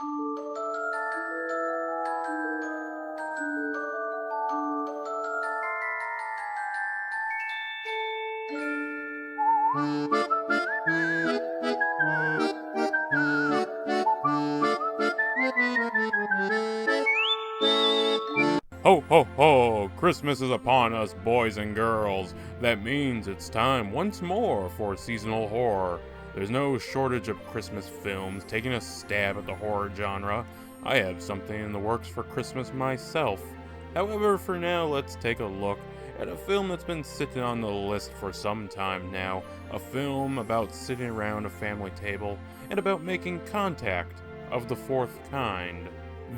Ho ho ho! Christmas is upon us, boys and girls. That means it's time once more for seasonal horror. There's no shortage of Christmas films taking a stab at the horror genre. I have something in the works for Christmas myself. However, for now, let's take a look at a film that's been sitting on the list for some time now. A film about sitting around a family table and about making contact of the fourth kind.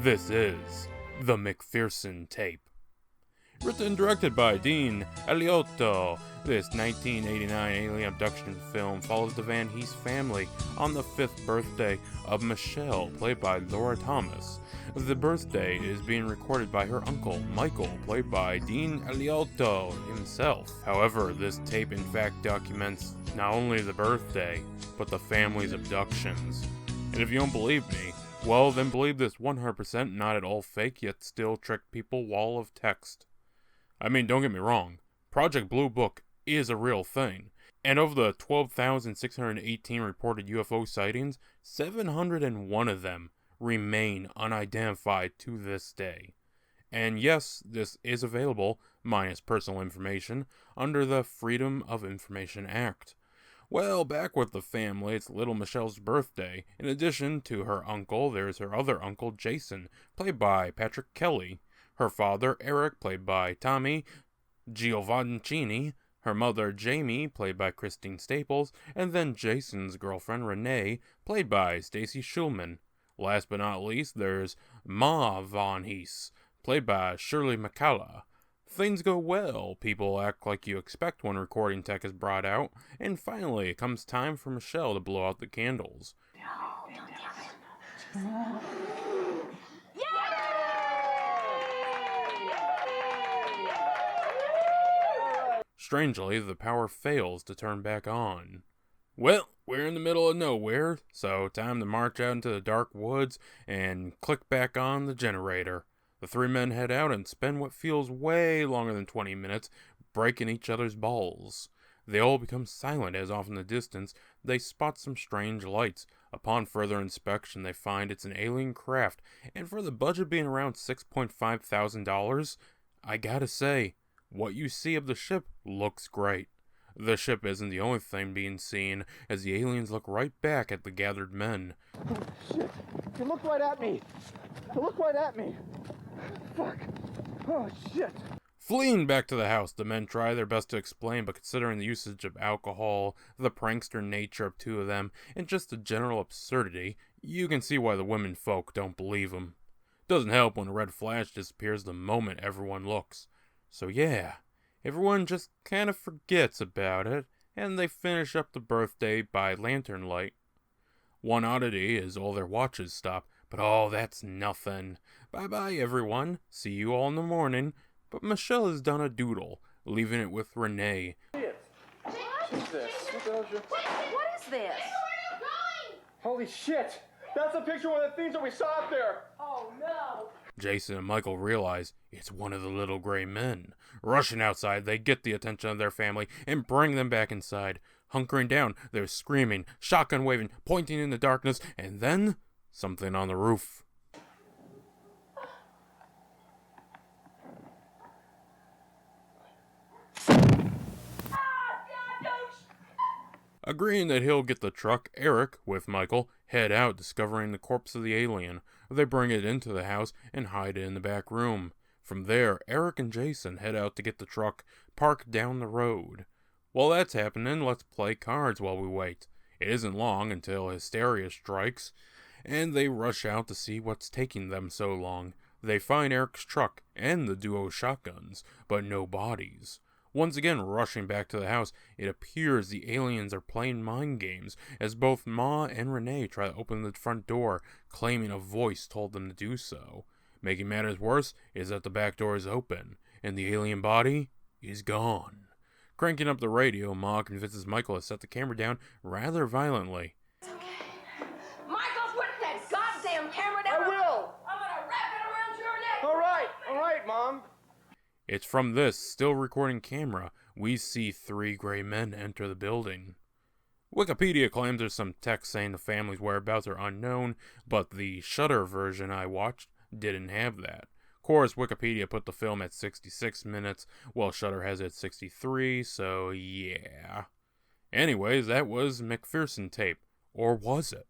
This is the McPherson Tape. Written and directed by Dean Eliotto, this 1989 alien abduction film follows the Van Hees family on the 5th birthday of Michelle, played by Laura Thomas. The birthday is being recorded by her uncle, Michael, played by Dean Eliotto himself. However, this tape in fact documents not only the birthday, but the family's abductions. And if you don't believe me, well, then believe this 100% not at all fake, yet still trick people wall of text. I mean, don't get me wrong, Project Blue Book is a real thing, and of the 12,618 reported UFO sightings, 701 of them remain unidentified to this day. And yes, this is available, minus personal information, under the Freedom of Information Act. Well, back with the family, it's little Michelle's birthday. In addition to her uncle, there's her other uncle, Jason, played by Patrick Kelly. Her father, Eric, played by Tommy Giovancini. Her mother, Jamie, played by Christine Staples. And then Jason's girlfriend, Renee, played by Stacy Schulman. Last but not least, there's Ma Von Hees, played by Shirley McCalla. Things go well, people act like you expect when recording tech is brought out, and finally it comes time for Michelle to blow out the candles. Strangely, the power fails to turn back on. Well, we're in the middle of nowhere, so time to march out into the dark woods and click back on the generator. The three men head out and spend what feels way longer than 20 minutes breaking each other's balls. They all become silent as off in the distance they spot some strange lights. Upon further inspection they find it's an alien craft, and for the budget being around $6.5 thousand, I gotta say, what you see of the ship looks great. The ship isn't the only thing being seen, as the aliens look right back at the gathered men. Oh, shit! You looked right at me! You looked right at me! Fuck! Oh, shit! Fleeing back to the house, the men try their best to explain, but considering the usage of alcohol, the prankster nature of two of them, and just the general absurdity, you can see why the women folk don't believe them. Doesn't help when a red flash disappears the moment everyone looks. So yeah, everyone just kind of forgets about it, and they finish up the birthday by lantern light. One oddity is all their watches stop, but oh, that's nothing. Bye-bye, everyone. See you all in the morning. But Michelle has done a doodle, leaving it with Renee. What is this? What the hell's your... What is this? Holy shit! That's a picture of one of the things that we saw up there! Oh, no. Jason and Michael realize it's one of the little gray men. Rushing outside, they get the attention of their family and bring them back inside. Hunkering down, they're screaming, shotgun waving, pointing in the darkness, and then something on the roof. Agreeing that he'll get the truck, Eric, with Michael, head out, discovering the corpse of the alien. They bring it into the house and hide it in the back room. From there, Eric and Jason head out to get the truck, parked down the road. While that's happening, let's play cards while we wait. It isn't long until hysteria strikes, and they rush out to see what's taking them so long. They find Eric's truck and the duo's shotguns, but no bodies. Once again rushing back to the house, it appears the aliens are playing mind games, as both Ma and Renee try to open the front door, claiming a voice told them to do so. Making matters worse is that the back door is open, and the alien body is gone. Cranking up the radio, Ma convinces Michael to set the camera down rather violently. Michael, put that goddamn camera It's from this still recording camera we see 3 gray men enter the building. Wikipedia claims there's some text saying the family's whereabouts are unknown, but the Shudder version I watched didn't have that. Of course, Wikipedia put the film at 66 minutes, while Shudder has it at 63, so yeah. Anyways, that was McPherson tape. Or was it?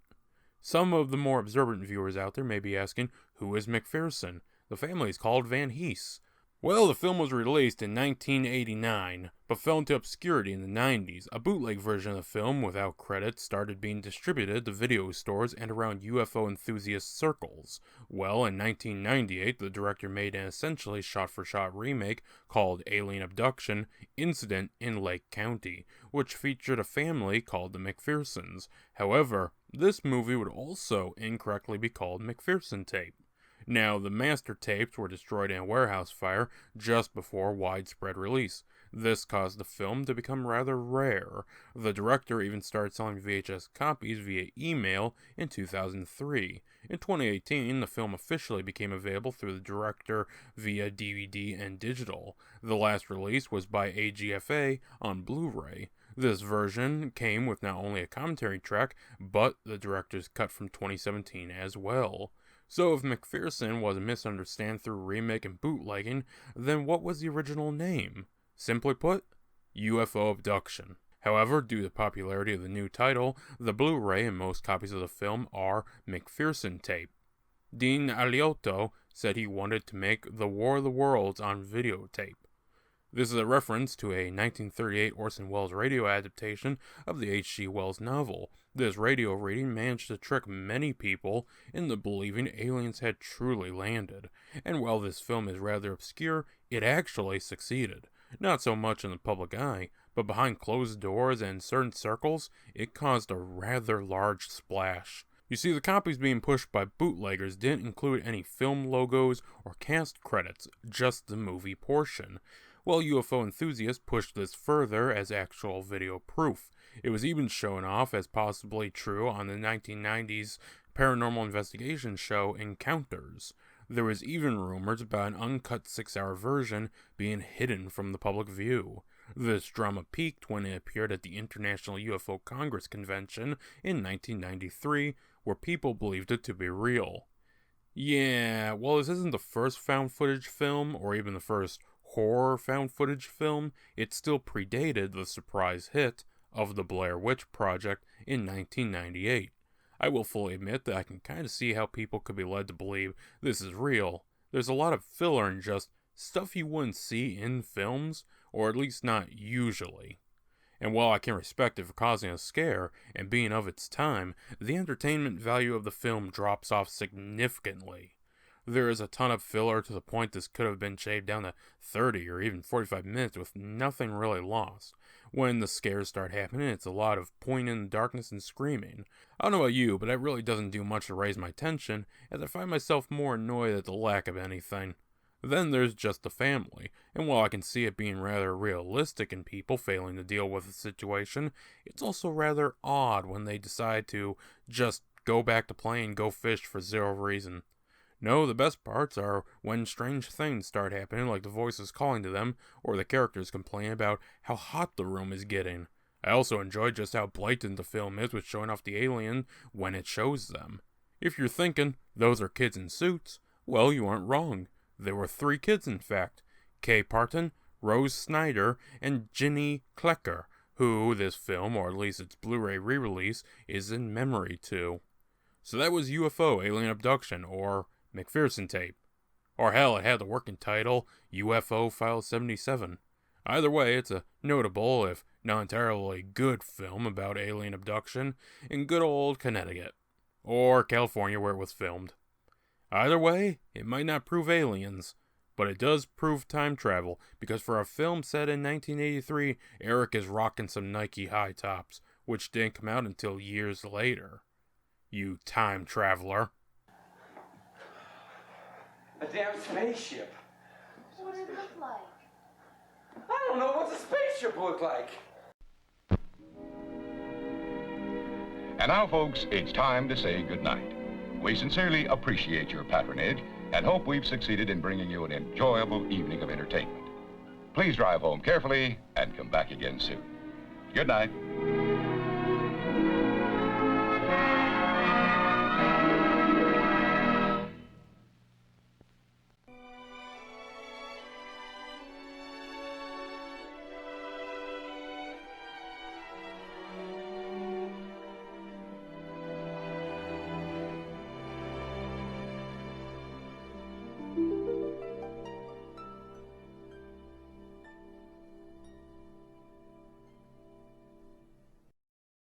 Some of the more observant viewers out there may be asking, who is McPherson? The family is called Van Hees. Well, the film was released in 1989, but fell into obscurity in the 90s. A bootleg version of the film, without credits, started being distributed to video stores and around UFO enthusiast circles. Well, in 1998, the director made an essentially shot-for-shot remake called Alien Abduction: Incident in Lake County, which featured a family called the McPhersons. However, this movie would also incorrectly be called McPherson Tape. Now, the master tapes were destroyed in a warehouse fire just before widespread release. This caused the film to become rather rare. The director even started selling VHS copies via email in 2003. In 2018, the film officially became available through the director via DVD and digital. The last release was by AGFA on Blu-ray. This version came with not only a commentary track, but the director's cut from 2017 as well. So if McPherson was misunderstood through remake and bootlegging, then what was the original name? Simply put, UFO Abduction. However, due to the popularity of the new title, the Blu-ray and most copies of the film are McPherson Tape. Dean Aliotto said he wanted to make The War of the Worlds on videotape. This is a reference to a 1938 Orson Welles radio adaptation of the H.G. Wells novel. This radio reading managed to trick many people into believing aliens had truly landed, and while this film is rather obscure, it actually succeeded. Not so much in the public eye, but behind closed doors and certain circles, it caused a rather large splash. You see, the copies being pushed by bootleggers didn't include any film logos or cast credits, just the movie portion. While UFO enthusiasts pushed this further as actual video proof. It was even shown off as possibly true on the 1990s paranormal investigation show Encounters. There was even rumors about an uncut 6-hour version being hidden from the public view. This drama peaked when it appeared at the International UFO Congress Convention in 1993, where people believed it to be real. Yeah, while this isn't the first found footage film, or even the first horror found footage film, it still predated the surprise hit of the Blair Witch Project in 1998. I will fully admit that I can kind of see how people could be led to believe this is real. There's a lot of filler and just stuff you wouldn't see in films, or at least not usually. And while I can respect it for causing a scare and being of its time, the entertainment value of the film drops off significantly. There is a ton of filler to the point this could have been shaved down to 30 or even 45 minutes with nothing really lost. When the scares start happening, it's a lot of pointing in the darkness and screaming. I don't know about you, but that really doesn't do much to raise my tension, as I find myself more annoyed at the lack of anything. Then there's just the family, and while I can see it being rather realistic in people failing to deal with the situation, it's also rather odd when they decide to just go back to playing Go Fish for zero reason. No, the best parts are when strange things start happening, like the voices calling to them, or the characters complain about how hot the room is getting. I also enjoy just how blatant the film is with showing off the alien when it shows them. If you're thinking, those are kids in suits, well, you aren't wrong. There were 3 kids, in fact. Kay Parton, Rose Snyder, and Ginny Klecker, who this film, or at least its Blu-ray re-release, is in memory to. So that was UFO Alien Abduction, or McPherson Tape. Or hell, it had the working title, UFO File 77. Either way, it's a notable, if not entirely good film about alien abduction in good old Connecticut. Or California, where it was filmed. Either way, it might not prove aliens, but it does prove time travel, because for a film set in 1983, Eric is rocking some Nike high tops, which didn't come out until years later. You time traveler. A damn spaceship. What did it look like? I don't know. What's a spaceship look like? And now, folks, it's time to say goodnight. We sincerely appreciate your patronage and hope we've succeeded in bringing you an enjoyable evening of entertainment. Please drive home carefully and come back again soon. Good night.